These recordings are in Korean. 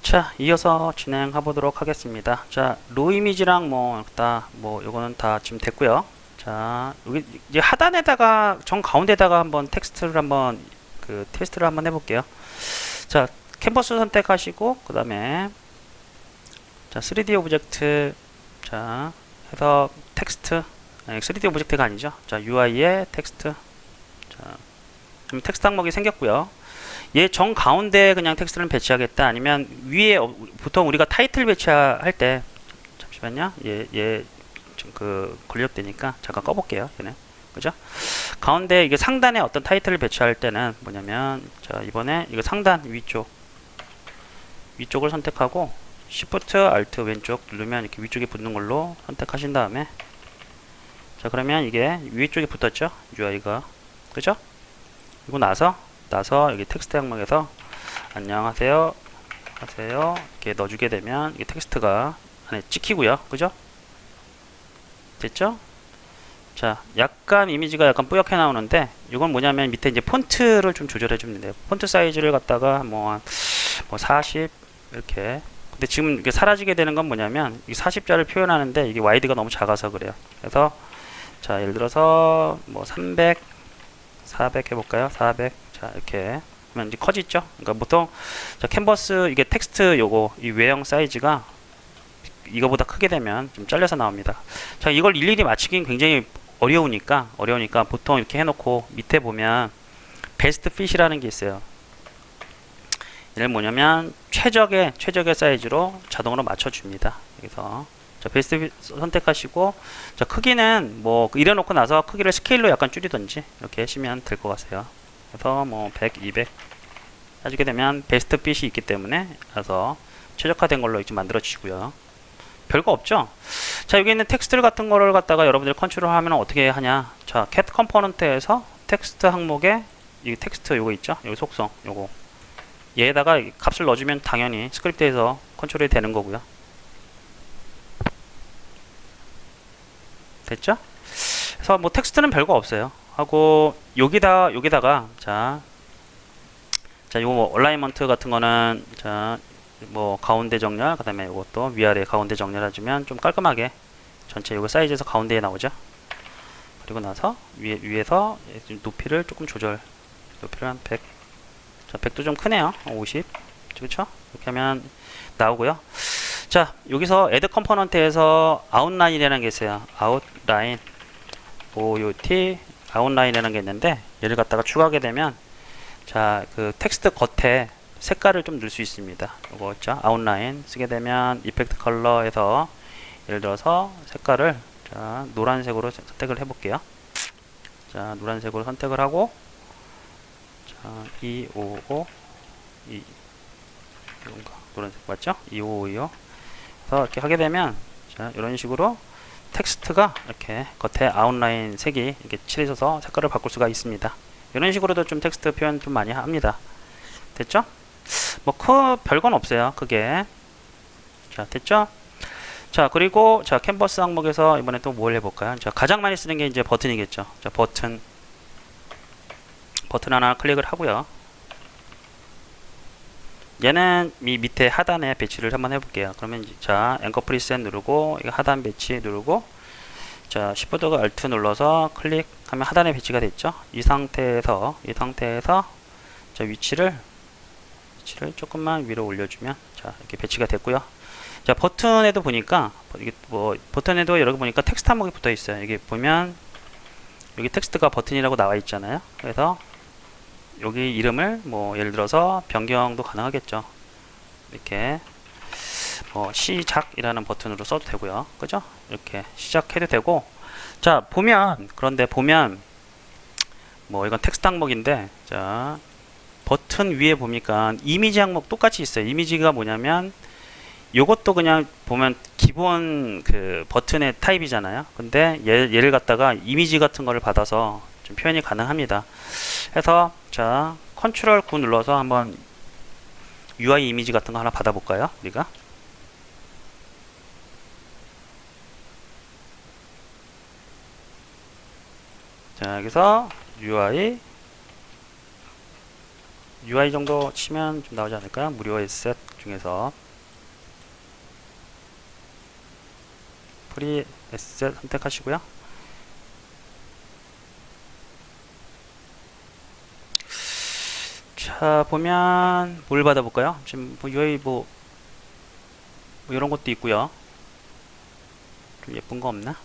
자, 이어서 진행해 보도록 하겠습니다. 자, 로 이미지랑 요거는 다 지금 됐고요. 자, 여기 이제 하단에다가 정 가운데다가 한번 텍스트를 한번 테스트를 한번 해볼게요. 자, 캔버스 선택하시고 그다음에 자, 3D 오브젝트 자, 해서 텍스트 3D 오브젝트가 아니죠. 자, UI에 텍스트 자, 지금 텍스트 항목이 생겼고요. 얘 정 가운데 그냥 텍스트를 배치하겠다 아니면 위에 보통 우리가 타이틀 배치할 때 잠시만요. 얘 좀 걸렸다니까 잠깐 꺼볼게요. 얘는 그죠? 가운데 이게 상단에 어떤 타이틀을 배치할 때는 뭐냐면 자 이번에 이거 상단 위쪽을 선택하고 Shift Alt 왼쪽 누르면 이렇게 위쪽에 붙는 걸로 선택하신 다음에 자 그러면 이게 위쪽에 붙었죠? UI가 그죠? 그리고 나서 여기 텍스트 항목에서 안녕하세요 하세요 이렇게 넣어주게 되면 이게 텍스트가 안에 찍히고요. 그죠? 됐죠? 자, 약간 이미지가 약간 뿌옇게 나오는데 이건 뭐냐면 밑에 이제 폰트를 좀 조절해 주면 돼요. 폰트 사이즈를 갖다가 뭐 40 이렇게. 근데 지금 이게 사라지게 되는 건 뭐냐면 이 40자를 표현하는데 이게 와이드가 너무 작아서 그래요. 그래서 자, 예를 들어서 뭐 300 400 해볼까요? 400 자 이렇게 하면 이제 커지죠. 그러니까 보통 자 캔버스 이게 텍스트 요거 이 외형 사이즈가 이거보다 크게 되면 좀 잘려서 나옵니다. 자 이걸 일일이 맞추긴 굉장히 어려우니까 보통 이렇게 해놓고 밑에 보면 베스트 핏이라는 게 있어요. 얘는 뭐냐면 최적의 사이즈로 자동으로 맞춰줍니다. 여기서 자 베스트 핏 선택하시고 자 크기는 뭐 이래놓고 나서 크기를 스케일로 약간 줄이든지 이렇게 하시면 될 것 같아요. 그래서 뭐 100, 200 해주게 되면 베스트 핏이 있기 때문에 그래서 최적화된 걸로 이제 만들어 주시고요. 별거 없죠. 자 여기 있는 텍스트 같은 거를 갖다가 여러분들이 컨트롤 하면 어떻게 하냐. 자 cat 컴포넌트에서 텍스트 항목에 이 텍스트 요거 있죠. 여기 속성 요거 얘에다가 값을 넣어주면 당연히 스크립트에서 컨트롤이 되는 거고요. 됐죠? 그래서 뭐 텍스트는 별거 없어요. 하고 여기다가 자 요거 뭐 얼라이먼트 같은 거는 자 뭐 가운데 정렬 그다음에 요것도 위아래 가운데 정렬 해주면 좀 깔끔하게 전체 요거 사이즈에서 가운데에 나오죠. 그리고 나서 위에서 높이를 조금 조절 높이를 한 100 자 100도 좀 크네요. 50 그렇죠? 이렇게 하면 나오고요. 자 여기서 add 컴포넌트에서 아웃라인이라는 게 있어요. 아웃라인 OUT 아웃라인이라는 게 있는데 얘를 갖다가 추가하게 되면 자 그 텍스트 겉에 색깔을 좀 넣을 수 있습니다. 이거 있죠? 아웃라인 쓰게 되면 이펙트 컬러에서 예를 들어서 색깔을 자 노란색으로 선택을 해볼게요. 자 노란색으로 선택을 하고 자 255 이건가 노란색 맞죠? 2525 그래서 이렇게 하게 되면 자 이런 식으로 텍스트가 이렇게 겉에 아웃라인 색이 이렇게 칠해져서 색깔을 바꿀 수가 있습니다. 이런 식으로도 좀 텍스트 표현 좀 많이 합니다. 됐죠? 뭐 별건 없어요. 그게 자 됐죠? 자 그리고 자 캔버스 항목에서 이번에 또 뭘 해볼까요? 자 가장 많이 쓰는 게 이제 버튼이겠죠. 자 버튼 하나 클릭을 하고요. 얘는 이 밑에 하단에 배치를 한번 해볼게요. 그러면 자 앵커 프리셋 누르고 이거 하단 배치 누르고 자 Shift Alt 눌러서 클릭하면 하단에 배치가 됐죠. 이 상태에서 자 위치를 조금만 위로 올려주면 자 이렇게 배치가 됐고요. 자 버튼에도 보니까 이게 버튼에도 여러분 보니까 텍스트 항목이 붙어 있어요. 이게 보면 여기 텍스트가 버튼이라고 나와 있잖아요. 그래서 여기 이름을 뭐 예를 들어서 변경도 가능하겠죠. 이렇게 시작이라는 버튼으로 써도 되고요. 그죠? 이렇게 시작해도 되고 자 그런데 보면 뭐 이건 텍스트 항목인데 자 버튼 위에 보니까 이미지 항목 똑같이 있어요. 이미지가 뭐냐면 요것도 그냥 보면 기본 그 버튼의 타입이잖아요. 근데 얘를 갖다가 이미지 같은 거를 받아서 좀 표현이 가능합니다. 해서 자 컨트롤 9 눌러서 한번 UI 이미지 같은 거 하나 받아볼까요? 우리가 자 여기서 UI UI 정도 치면 좀 나오지 않을까요? 무료 에셋 중에서 프리 에셋 선택하시고요. 자, 보면 뭘 받아볼까요? 지금 뭐 UI 뭐 이런 것도 있고요. 좀 예쁜 거 없나?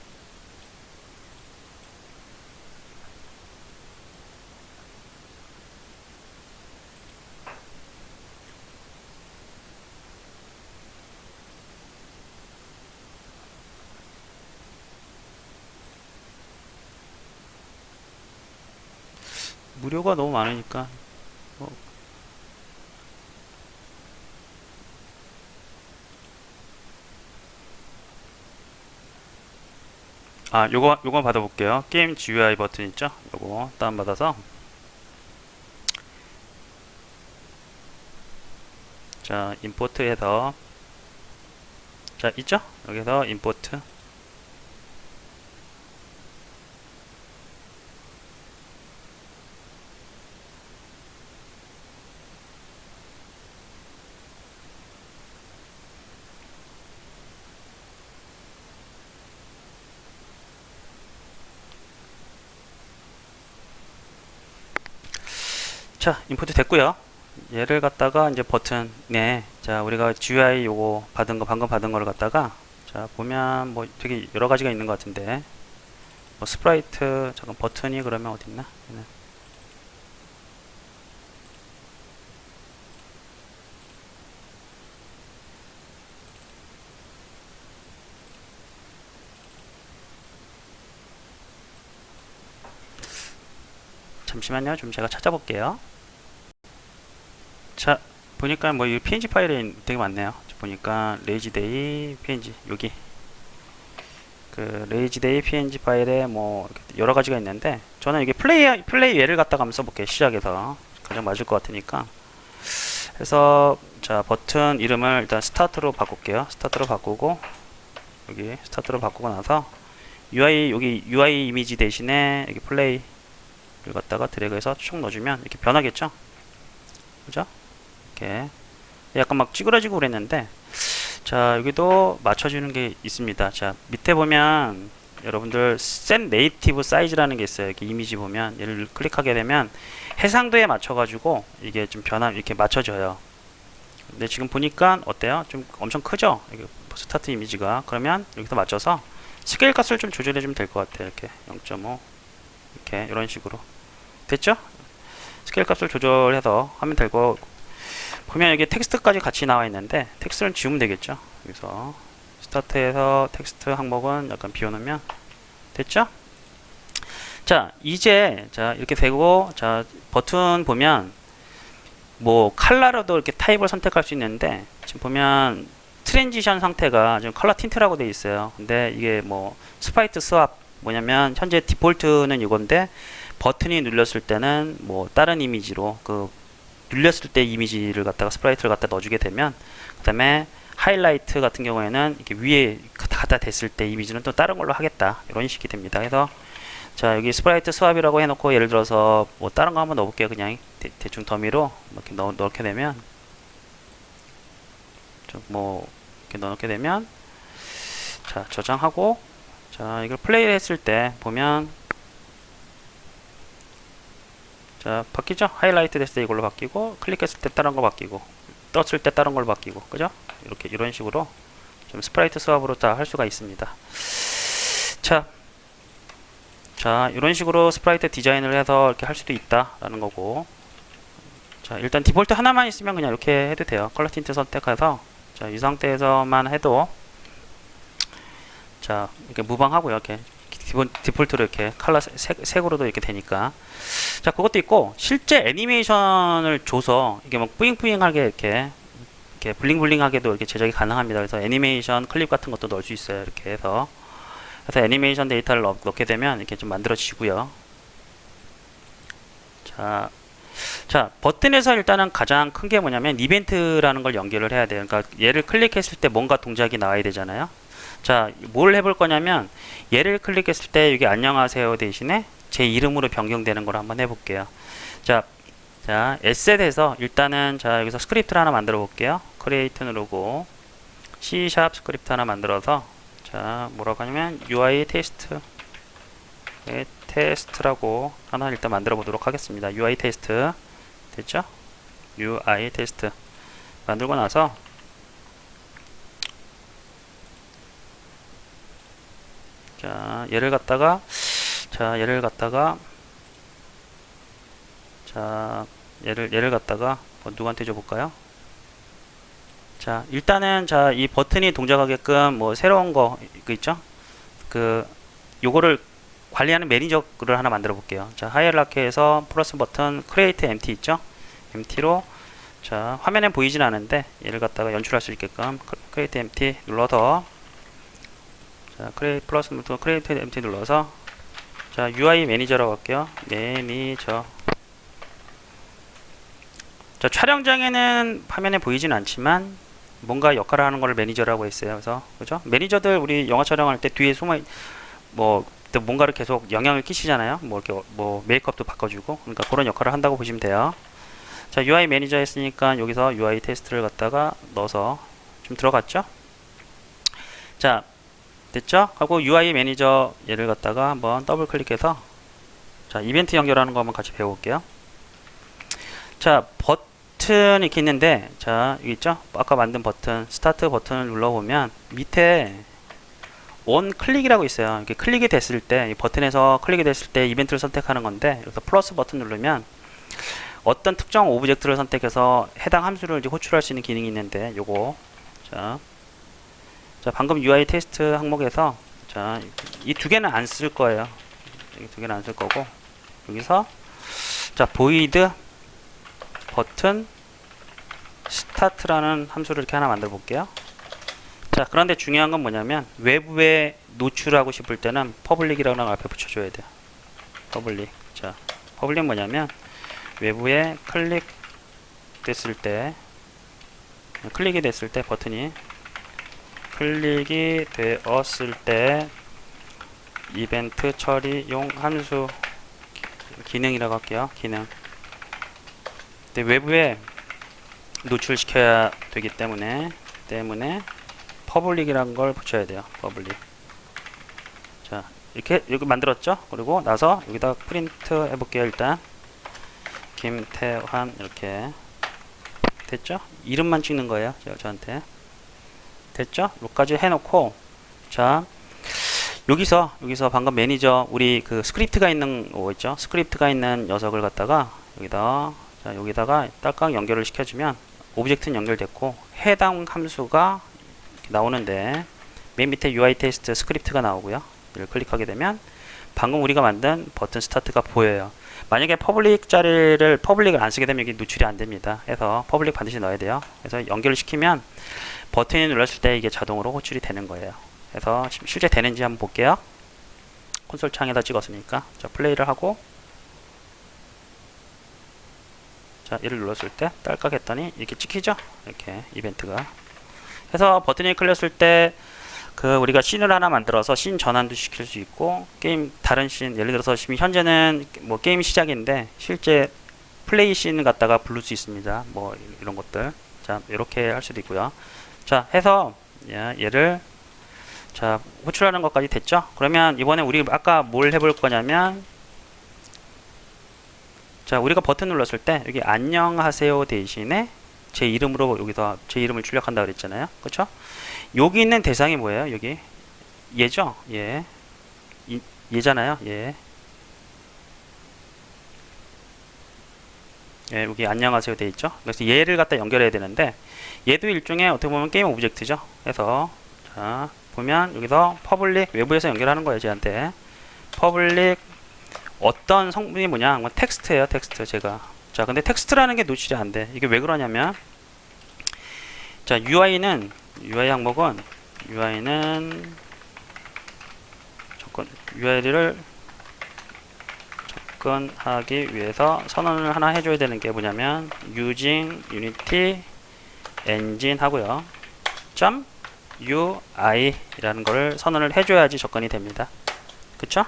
무료가 너무 많으니까 뭐, 요거 받아볼게요. 게임 GUI 버튼 있죠? 요거 다운받아서 자, 임포트해서 자, 있죠? 여기서 임포트 자, 임포트 됐고요. 얘를 갖다가 이제 버튼에 자, 우리가 GUI 요거 받은 거 방금 받은 거를 갖다가 자, 보면 뭐 되게 여러 가지가 있는 것 같은데 뭐 스프라이트 잠깐 버튼이 그러면 어디 있나? 얘는. 잠시만요. 좀 제가 찾아볼게요. 자, 보니까 뭐 이 png 파일이 되게 많네요. 보니까 레이지데이 png 여기 그 레이지데이 png 파일에 뭐 여러 가지가 있는데 저는 이게 플레이 예를 갖다가 한번 써볼게요. 시작해서 가장 맞을 것 같으니까. 그래서 자, 버튼 이름을 일단 스타트로 바꿀게요. 스타트로 바꾸고 여기 스타트로 바꾸고 나서 여기 UI 이미지 대신에 여기 플레이를 갖다가 드래그해서 쭉 넣어주면 이렇게 변하겠죠? 그죠? 이렇게 약간 막 찌그러지고 그랬는데 자, 여기도 맞춰주는 게 있습니다. 자, 밑에 보면 여러분들 Set Native Size라는 게 있어요. 이렇게 이미지 보면 얘를 클릭하게 되면 해상도에 맞춰가지고 이게 좀 이렇게 맞춰져요. 근데 지금 보니까 어때요? 좀 엄청 크죠? 이게 스타트 이미지가. 그러면 여기서 맞춰서 스케일 값을 좀 조절해주면 될 것 같아요. 이렇게 0.5 이렇게 이런 식으로 됐죠? 스케일 값을 조절해서 하면 될 거. 보면 여기 텍스트까지 같이 나와 있는데 텍스트를 지우면 되겠죠. 여기서 스타트에서 텍스트 항목은 약간 비워놓으면 됐죠? 자, 이제 자, 이렇게 되고 자, 버튼 보면 뭐 컬러로도 이렇게 타입을 선택할 수 있는데 지금 보면 트랜지션 상태가 지금 컬러 틴트라고 되어 있어요. 근데 이게 뭐 스프라이트 스왑 뭐냐면 현재 디폴트는 이건데 버튼이 눌렸을 때는 뭐 다른 이미지로 그 눌렸을 때 이미지를 갖다가 스프라이트를 갖다 넣어주게 되면 그 다음에 하이라이트 같은 경우에는 이렇게 위에 갖다 댔을 때 이미지는 또 다른 걸로 하겠다 이런 식이 됩니다. 그래서 자, 여기 스프라이트 스왑이라고 해놓고 예를 들어서 뭐 다른 거 한번 넣어볼게요. 그냥 대충 더미로 이렇게 넣게 되면 뭐 이렇게 넣게 되면 자, 저장하고 자, 이걸 플레이를 했을 때 보면 자, 바뀌죠? 하이라이트 됐을 때 이걸로 바뀌고 클릭했을 때 다른 거 바뀌고 떴을 때 다른 걸 바뀌고 그죠? 이렇게 이런 식으로 좀 스프라이트 스왑으로 다 할 수가 있습니다. 자, 이런 식으로 스프라이트 디자인을 해서 이렇게 할 수도 있다라는 거고. 자, 일단 디폴트 하나만 있으면 그냥 이렇게 해도 돼요. 컬러 틴트 선택해서 자, 이 상태에서만 해도 자, 이렇게 무방하고요. 이렇게 디폴트로 이렇게 컬러 색으로도 이렇게 되니까. 자, 그것도 있고 실제 애니메이션을 줘서 이게 막 뿌잉뿌잉하게 이렇게 블링블링하게도 이렇게 제작이 가능합니다. 그래서 애니메이션 클립 같은 것도 넣을 수 있어요. 이렇게 해서 그래서 애니메이션 데이터를 넣게 되면 이렇게 좀 만들어지고요. 자, 버튼에서 일단은 가장 큰 게 뭐냐면 이벤트라는 걸 연결을 해야 돼요. 그러니까 얘를 클릭했을 때 뭔가 동작이 나와야 되잖아요. 자, 뭘 해볼 거냐면 얘를 클릭했을 때 여기 안녕하세요 대신에 제 이름으로 변경되는 걸 한번 해볼게요. 자, 자, 에셋에서 일단은 자, 여기서 스크립트를 하나 만들어 볼게요. 크리에이트 누르고 C# 스크립트 하나 만들어서 자, 뭐라고 하냐면 UI 테스트 테스트라고 하나 일단 만들어 보도록 하겠습니다. UI 테스트 됐죠? UI 테스트 만들고 나서 자, 얘를 갖다가 자, 얘를 갖다가 누구한테 줘볼까요? 자, 일단은 자, 이 버튼이 동작하게끔 뭐 새로운 거 있죠? 그 요거를 관리하는 매니저를 하나 만들어 볼게요. 자, 하이라키에서 플러스 버튼 create empty 있죠? empty로 자, 화면에 보이진 않은데 얘를 갖다가 연출할 수 있게끔 create empty 눌러서 자, create 플러스 버튼 create empty 눌러서 자, UI 매니저라고 할게요. 매니저. 자, 촬영장에는 화면에 보이진 않지만 뭔가 역할을 하는 걸 매니저라고 했어요. 그래서 그죠? 매니저들 우리 영화 촬영할 때 뒤에 숨어 뭐 뭔가를 계속 영향을 끼치잖아요. 뭐 이렇게 뭐 메이크업도 바꿔주고 그러니까 그런 역할을 한다고 보시면 돼요. 자, UI 매니저 했으니까 여기서 UI 테스트를 갖다가 넣어서 좀 들어갔죠? 자, 됐죠? 하고 UI 매니저 얘를 갖다가 한번 더블 클릭해서 자, 이벤트 연결하는 거 한번 같이 배워볼게요. 자, 버튼 이렇게 있는데 자, 여기 있죠? 아까 만든 버튼 스타트 버튼을 눌러보면 밑에 원 클릭이라고 있어요. 이렇게 클릭이 됐을 때 이 버튼에서 클릭이 됐을 때 이벤트를 선택하는 건데 여기서 플러스 버튼 누르면 어떤 특정 오브젝트를 선택해서 해당 함수를 이제 호출할 수 있는 기능이 있는데 요거 자, 방금 UI 테스트 항목에서 자, 이 두 개는 안 쓸 거예요. 이 두 개는 안 쓸 거고 여기서 자, void 버튼 스타트라는 함수를 이렇게 하나 만들어 볼게요. 자, 그런데 중요한 건 뭐냐면 외부에 노출하고 싶을 때는 퍼블릭이라는 걸 앞에 붙여줘야 돼요. 퍼블릭. 자, 퍼블릭 뭐냐면 외부에 클릭이 됐을 때 버튼이 클릭이 되었을 때 이벤트 처리용 함수 기능이라고 할게요. 기능. 근데 외부에 노출시켜야 되기 때문에 퍼블릭이라는 걸 붙여야 돼요. 퍼블릭. 자, 이렇게 만들었죠? 그리고 나서 여기다 프린트 해볼게요. 일단 김태환 이렇게 됐죠? 이름만 찍는 거예요. 저한테 됐죠? 여기까지 해놓고 자, 여기서 방금 매니저 우리 그 스크립트가 있는 거 있죠? 스크립트가 있는 녀석을 갖다가 여기다가 딸깍 연결을 시켜주면 오브젝트는 연결됐고 해당 함수가 나오는데 맨 밑에 UI 테스트 스크립트가 나오고요. 이를 클릭하게 되면 방금 우리가 만든 버튼 스타트가 보여요. 만약에 퍼블릭을 안 쓰게 되면 이게 노출이 안 됩니다. 그래서 퍼블릭 반드시 넣어야 돼요. 그래서 연결을 시키면 버튼이 눌렀을 때 이게 자동으로 호출이 되는 거예요. 그래서 실제 되는지 한번 볼게요. 콘솔 창에다 찍었으니까 자, 플레이를 하고 자, 얘를 눌렀을 때 딸깍 했더니 이렇게 찍히죠? 이렇게 이벤트가. 그래서 버튼이 클렸을 때 그 우리가 씬을 하나 만들어서 씬 전환도 시킬 수 있고 게임 다른 씬 예를 들어서 지금 현재는 뭐 게임 시작인데 실제 플레이 씬을 갖다가 부를 수 있습니다. 뭐 이런 것들. 자, 이렇게 할 수도 있고요. 자, 해서 얘를 자, 호출하는 것까지 됐죠? 그러면 이번에 우리 아까 뭘 해볼 거냐면 자, 우리가 버튼 눌렀을 때 여기 안녕하세요 대신에 제 이름으로 여기서 제 이름을 출력한다 그랬잖아요. 그렇죠? 여기 있는 대상이 뭐예요? 여기 얘죠? 얘잖아요. 예, 여기 안녕하세요 돼 있죠? 그래서 얘를 갖다 연결해야 되는데 얘도 일종의 어떻게 보면 게임 오브젝트죠. 그래서 자, 보면 여기서 퍼블릭 외부에서 연결하는 거예요. 쟤한테 퍼블릭 어떤 성분이 뭐냐? 뭐 텍스트예요. 텍스트 제가. 자, 근데 텍스트라는 게 노출이 안 돼. 이게 왜 그러냐면 자, UI 항목은 UI를 접근하기 위해서 선언을 하나 해줘야 되는 게 뭐냐면 using unity engine 하고요. .ui 라는 거를 선언을 해줘야지 접근이 됩니다. 그쵸?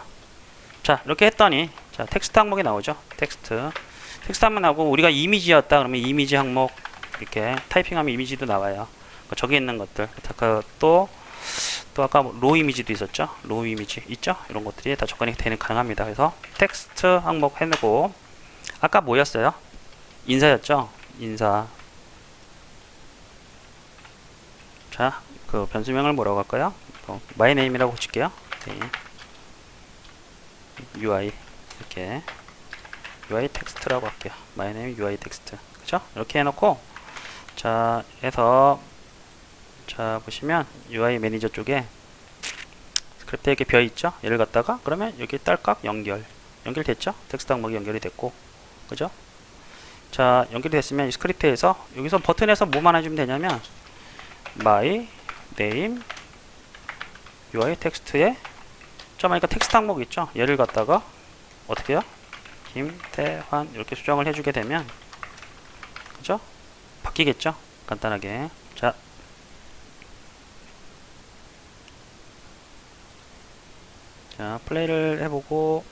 자, 이렇게 했더니 자, 텍스트 항목이 나오죠. 텍스트. 텍스트 한번 하고 우리가 이미지였다 그러면 이미지 항목 이렇게 타이핑하면 이미지도 나와요. 저기 있는 것들 또 아까 로 이미지도 있었죠. 로 이미지 있죠. 이런 것들이 다 접근이 가능합니다. 그래서 텍스트 항목 해놓고 아까 뭐였어요? 인사였죠. 인사. 자, 그 변수명을 뭐라고 할까요? my name이라고 붙일게요. UI 이렇게 UI 텍스트라고 할게요. my name UI 텍스트. 그죠? 이렇게 해놓고 자, 해서 자 보시면 UI 매니저 쪽에 스크립트에 이렇게 벼 있죠. 얘를 갖다가 그러면 여기 딸깍 연결됐죠. 텍스트 항목이 연결이 됐고, 그죠? 자, 연결이 됐으면 이 스크립트에서 여기서 버튼에서 뭐만 해주면 되냐면 my name UI 텍스트에 하니까 텍스트 항목 있죠. 얘를 갖다가 어떻게 해요? 김태환 이렇게 수정을 해주게 되면 그죠? 바뀌겠죠. 간단하게. 자, 플레이를 해보고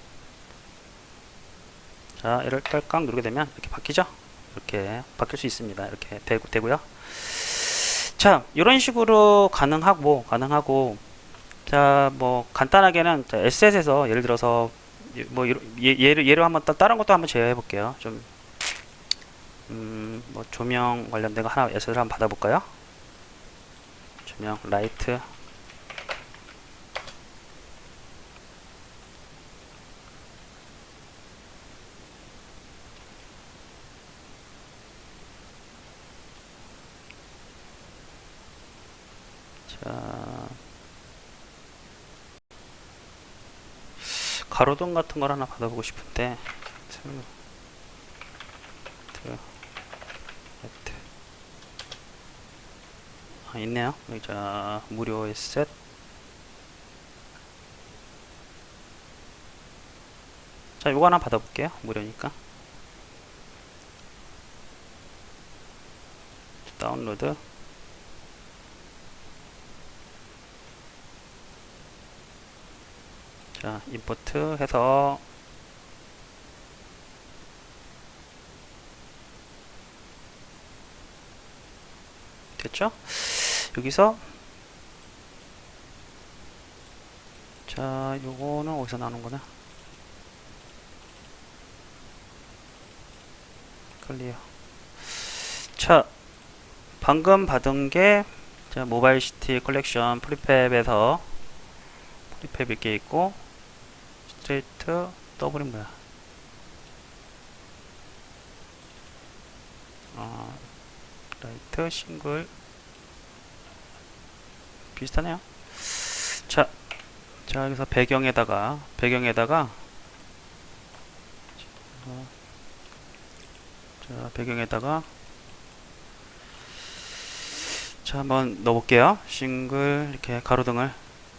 자, 얘를 딸깍 누르게 되면 이렇게 바뀌죠. 이렇게 바뀔 수 있습니다. 이렇게 되고요. 자, 이런 식으로 가능하고 자, 뭐 간단하게는 에셋에서 예를 들어서 뭐 예를 한번 다른 것도 한번 제외해 볼게요. 좀 뭐 조명 관련된 거 하나 에셋을 한번 받아볼까요? 조명 라이트. 자, 가로등 같은 걸 하나 받아보고 싶은데 있네요. 자, 무료 에셋. 자, 요거 하나 받아볼게요. 무료니까. 다운로드. 자, 임포트 해서 됐죠? 여기서 자, 요거는 어디서 나오는 거냐? 클리어. 자, 방금 받은 게 자, 모바일 시티 컬렉션 프리팹에서 프리팹 이렇게 있고 스트레이트 더블이 뭐야? 라이트 싱글 비슷하네요. 자, 여기서 배경에다가 자, 배경에다가 자, 한번 넣어볼게요. 싱글 이렇게 가로등을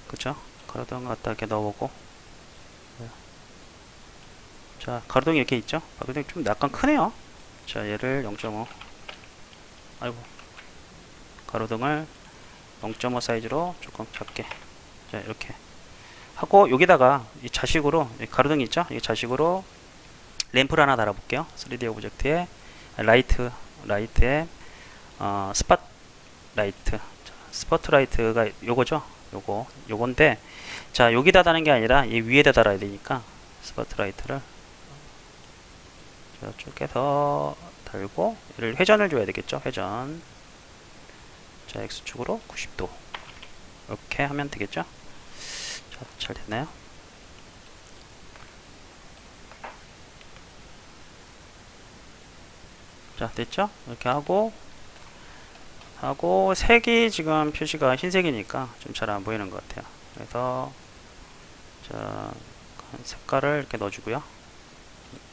그쵸? 가로등 갖다 이렇게 넣어보고 자, 가로등이 이렇게 있죠? 가로등이 좀 약간 크네요. 자, 얘를 0.5 아이고 가로등을 0.5 사이즈로 조금 작게 자, 이렇게 하고 여기다가 이 자식으로 이 가로등이 있죠? 이 자식으로 램프를 하나 달아볼게요. 3D 오브젝트에 라이트에 스팟라이트 스포트라이트가 요거죠? 요건데 자, 여기다 다는 게 아니라 이 위에다 달아야 되니까 스포트라이트를 저쪽에서 달고 얘를 회전을 줘야 되겠죠? 회전. 자, X축으로 90도 이렇게 하면 되겠죠? 자, 잘 됐나요? 자, 됐죠? 이렇게 하고 색이 지금 표시가 흰색이니까 좀 잘 안 보이는 것 같아요. 그래서 자, 색깔을 이렇게 넣어주고요.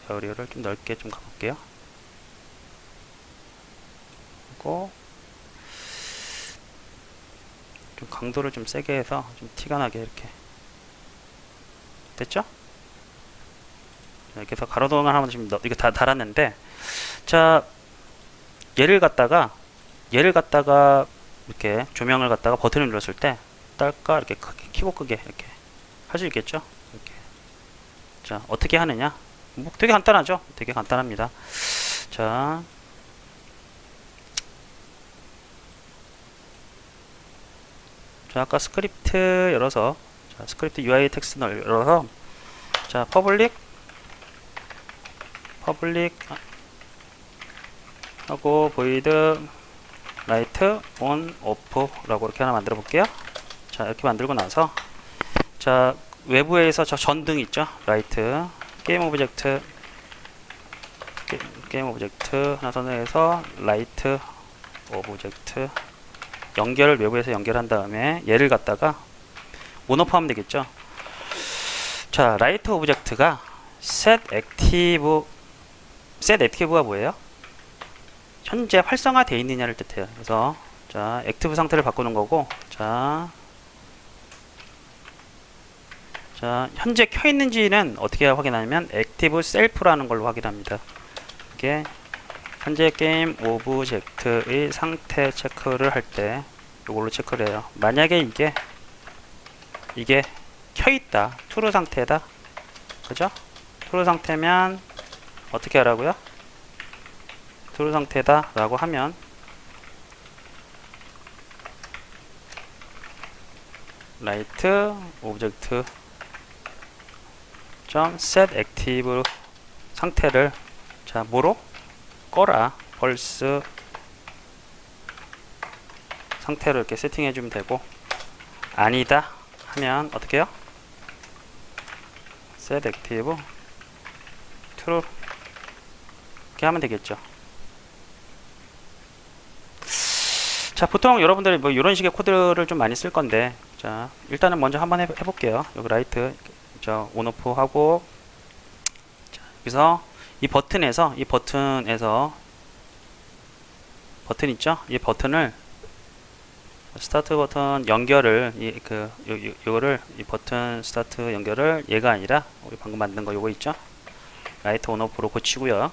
에어리어를 좀 넓게 좀 가볼게요. 그리고 좀 강도를 좀 세게 해서 좀 티가 나게 이렇게 됐죠? 이렇게 해서 가로등을 하나 지금 이거 다 달았는데 자, 얘를 갖다가 이렇게 조명을 갖다가 버튼을 눌렀을 때 딸까 이렇게 크게 키고 끄게 이렇게 할 수 있겠죠? 이렇게. 자, 어떻게 하느냐? 뭐 되게 간단하죠. 되게 간단합니다. 자, 자 아까 스크립트 열어서, 자, 스크립트 UI 텍스트 열어서, 자 퍼블릭 하고 void 라이트 온 오프라고 이렇게 하나 만들어 볼게요. 자 이렇게 만들고 나서, 자 외부에서 저 전등 있죠, 라이트 게임 오브젝트 하나 선택해서 라이트 오브젝트 연결을 외부에서 연결한 다음에 얘를 갖다가 온오프 하면 되겠죠. 자 라이트 오브젝트가 set active가 뭐예요? 현재 활성화되어 있느냐를 뜻해요. 그래서 자 액티브 상태를 바꾸는 거고, 자 현재 켜 있는지는 어떻게 확인하냐면 액티브 셀프라는 걸로 확인합니다. 이게 현재 게임 오브젝트의 상태 체크를 할 때 이걸로 체크를 해요. 만약에 이게 켜 있다, true 상태다, 그죠? true 상태면 어떻게 하라고요? true 상태다 라고 하면 라이트 오브젝트 set active 상태를 자 뭐로 꺼라, 벌스 상태로 이렇게 세팅해 주면 되고, 아니다 하면 어떻게 해요? set active true 이렇게 하면 되겠죠. 자 보통 여러분들이 뭐 이런 식의 코드를 좀 많이 쓸 건데, 자 일단은 먼저 한번 해볼게요. 여기 라이트 온오프 하고, 자, 여기서 이 버튼 있죠? 이 버튼을 스타트 버튼 연결을 요거를 이 버튼 스타트 연결을 얘가 아니라 우리 방금 만든 거 요거 있죠? 라이트 온오프로 고치고요.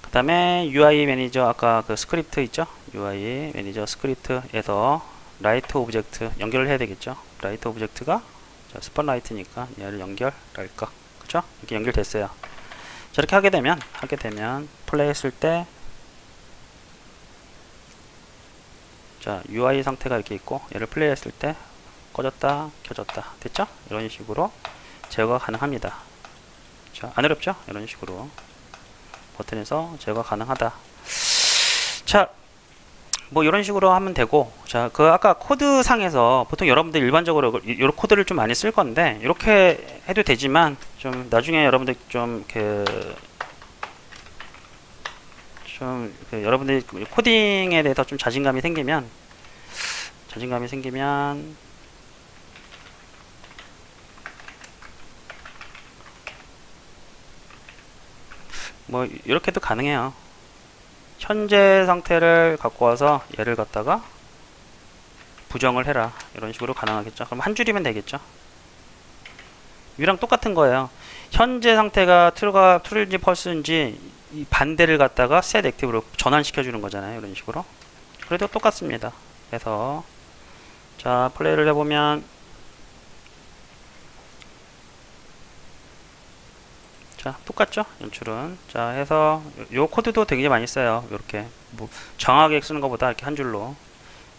그 다음에 UI 매니저 아까 그 스크립트 있죠? UI 매니저 스크립트에서 라이트 오브젝트 연결을 해야 되겠죠? 라이트 오브젝트가 자, 스팟라이트니까 얘를 연결할까? 그쵸? 이렇게 연결됐어요. 자, 이렇게 하게 되면 플레이 했을 때, 자, UI 상태가 이렇게 있고, 얘를 플레이 했을 때 꺼졌다, 켜졌다. 됐죠? 이런 식으로 제어가 가능합니다. 자, 안 어렵죠? 이런 식으로 버튼에서 제어가 가능하다. 자, 뭐 이런 식으로 하면 되고, 자, 그 아까 코드 상에서 보통 여러분들 일반적으로 이런 코드를 좀 많이 쓸 건데 이렇게 해도 되지만 좀 나중에 여러분들 여러분들이 코딩에 대해서 좀 자신감이 생기면 뭐 이렇게도 가능해요. 현재 상태를 갖고 와서 얘를 갖다가 부정을 해라, 이런 식으로 가능하겠죠. 그럼 한 줄이면 되겠죠. 위랑 똑같은 거예요. 현재 상태가 true인지 false인지 이 반대를 갖다가 set active로 전환시켜 주는 거잖아요. 이런 식으로. 그래도 똑같습니다. 그래서 자 플레이를 해보면, 자 똑같죠, 연출은. 자 해서 요 코드도 되게 많이 써요. 이렇게 뭐 정확하게 쓰는 것보다 이렇게 한 줄로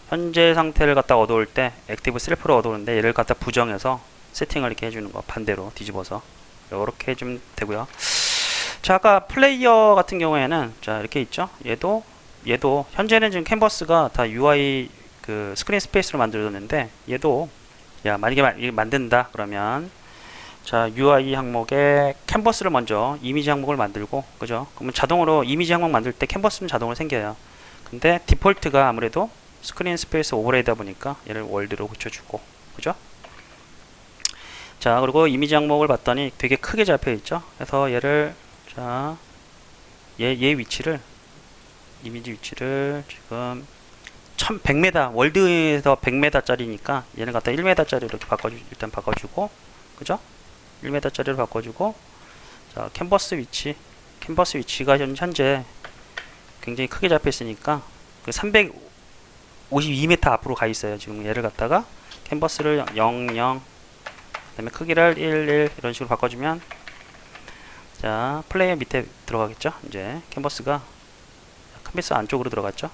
현재 상태를 갖다 얻어올 때 액티브 셀프로 얻어오는데 얘를 갖다 부정해서 세팅을 이렇게 해주는 거, 반대로 뒤집어서 이렇게 해주면 되고요. 자 아까 플레이어 같은 경우에는 자 이렇게 있죠. 얘도 현재는 지금 캔버스가 다 UI 그 스크린 스페이스로 만들어졌는데, 얘도 야 만약에 만든다 그러면 자 UI 항목에 캔버스를 먼저 이미지 항목을 만들고, 그죠? 그러면 자동으로 이미지 항목 만들 때 캔버스는 자동으로 생겨요. 근데 디폴트가 아무래도 스크린 스페이스 오버레이다 보니까 얘를 월드로 붙여주고, 그죠? 자 그리고 이미지 항목을 봤더니 되게 크게 잡혀 있죠. 그래서 얘를 자 얘 위치를, 이미지 위치를 지금 1100m, 월드에서 100m 짜리니까 얘는 갖다 1m 짜리로 이렇게 일단 바꿔주고, 그죠? 1m 짜리로 바꿔주고, 자 캔버스 위치가 현재 굉장히 크게 잡혀 있으니까 그 352m 앞으로 가 있어요. 지금 얘를 갖다가 캔버스를 00, 그다음에 크기를 11 이런 식으로 바꿔주면 자, 플레이어 밑에 들어가겠죠. 이제 캔버스가 캔버스 안쪽으로 들어갔죠.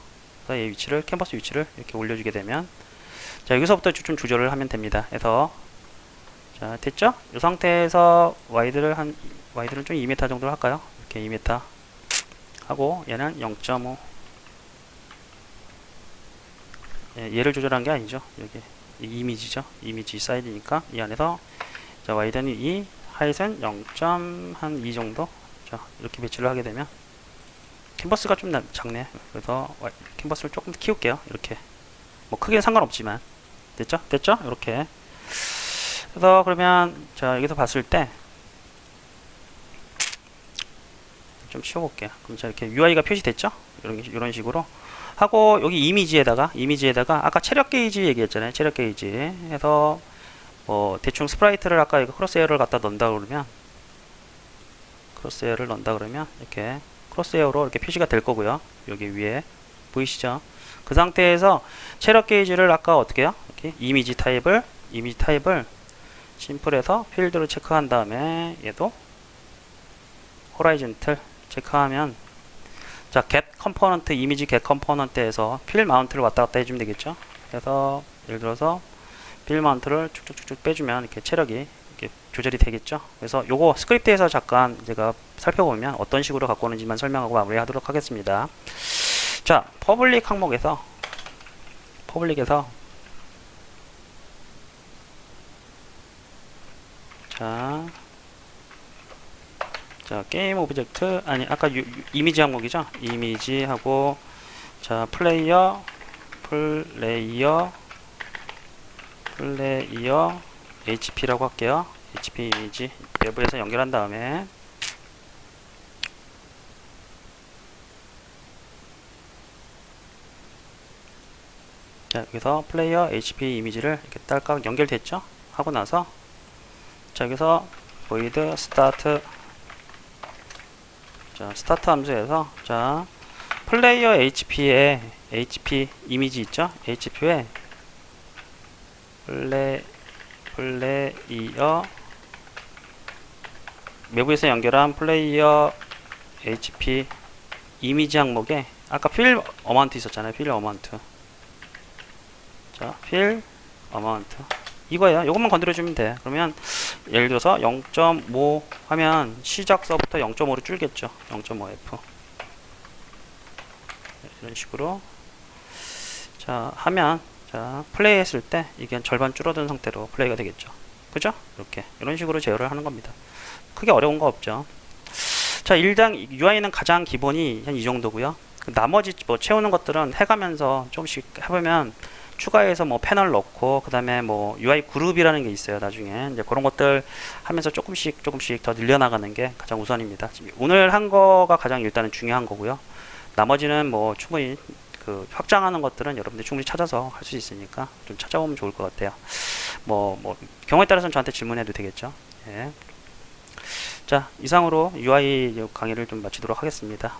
그래서 이 위치를 캔버스 위치를 이렇게 올려주게 되면 자, 여기서부터 좀 조절을 하면 됩니다. 그래서 자, 됐죠? 이 상태에서 와이드를 좀 2m 정도 할까요? 이렇게 2m 하고 얘는 0.5 얘를 조절한 게 아니죠. 여기 이 이미지죠. 이미지 사이즈니까 이 안에서 자, 와이드는 2, 하이트는 0.2 정도. 자, 이렇게 배치를 하게 되면 캔버스가 좀 작네. 그래서 캔버스를 조금 더 키울게요. 이렇게 뭐 크게는 상관없지만 됐죠? 됐죠? 이렇게. 그래서 그러면 자, 여기서 봤을 때 좀 치워볼게요. 그럼 자, 이렇게 UI가 표시됐죠? 이런 식으로 하고 여기 이미지에다가 아까 체력 게이지 얘기했잖아요. 체력 게이지 해서 뭐 대충 스프라이트를 아까 이거 크로스헤어를 갖다 넣는다 그러면 이렇게 크로스헤어로 이렇게 표시가 될 거고요. 여기 위에 보이시죠? 그 상태에서 체력 게이지를 아까 어떻게 해요? 이렇게 이미지 타입을 심플해서 필드로 체크한 다음에 얘도 호라이즌틀 체크하면 자, get 컴포넌트 이미지 get 컴포넌트에서 필 마운트를 왔다 갔다 해주면 되겠죠. 그래서 예를 들어서 필 마운트를 쭉쭉쭉 빼주면 이렇게 체력이 이렇게 조절이 되겠죠. 그래서 요거 스크립트에서 잠깐 제가 살펴보면 어떤 식으로 갖고 오는지만 설명하고 마무리하도록 하겠습니다. 자, 퍼블릭 항목에서 자, 게임 오브젝트 아니 아까 이미지 항목이죠. 이미지 하고 자, 플레이어 HP라고 할게요. HP 이미지 외부에서 연결한 다음에 자, 여기서 플레이어 HP 이미지를 이렇게 딸깍 연결됐죠? 하고 나서 자, 여기서 void start 자, 스타트 함수에서 자, 플레이어 HP에 HP 이미지 있죠? HP에 플레이어 외부에서 연결한 플레이어 HP 이미지 항목에 아까 필 어마운트 있었잖아요. 필 어마운트. 자, 필 어마운트 이거예요. 요것만 건드려주면 돼. 그러면 예를 들어서 0.5 하면 시작서부터 0.5로 줄겠죠. 0.5F 이런 식으로 자 하면 자 플레이 했을 때 이게 절반 줄어든 상태로 플레이가 되겠죠. 그죠? 이렇게 이런 식으로 제어를 하는 겁니다. 크게 어려운 거 없죠. 자, 일단 UI는 가장 기본이 한 이 정도고요. 나머지 뭐 채우는 것들은 해가면서 조금씩 해보면 추가해서 뭐 패널 넣고 그 다음에 뭐 UI 그룹이라는 게 있어요. 나중에 이제 그런 것들 하면서 조금씩 더 늘려나가는 게 가장 우선입니다. 오늘 한 거가 가장 일단은 중요한 거고요. 나머지는 뭐 충분히 그 확장하는 것들은 여러분들이 충분히 찾아서 할 수 있으니까 좀 찾아보면 좋을 것 같아요. 뭐 경우에 따라서는 저한테 질문해도 되겠죠. 예. 자, 이상으로 UI 강의를 좀 마치도록 하겠습니다.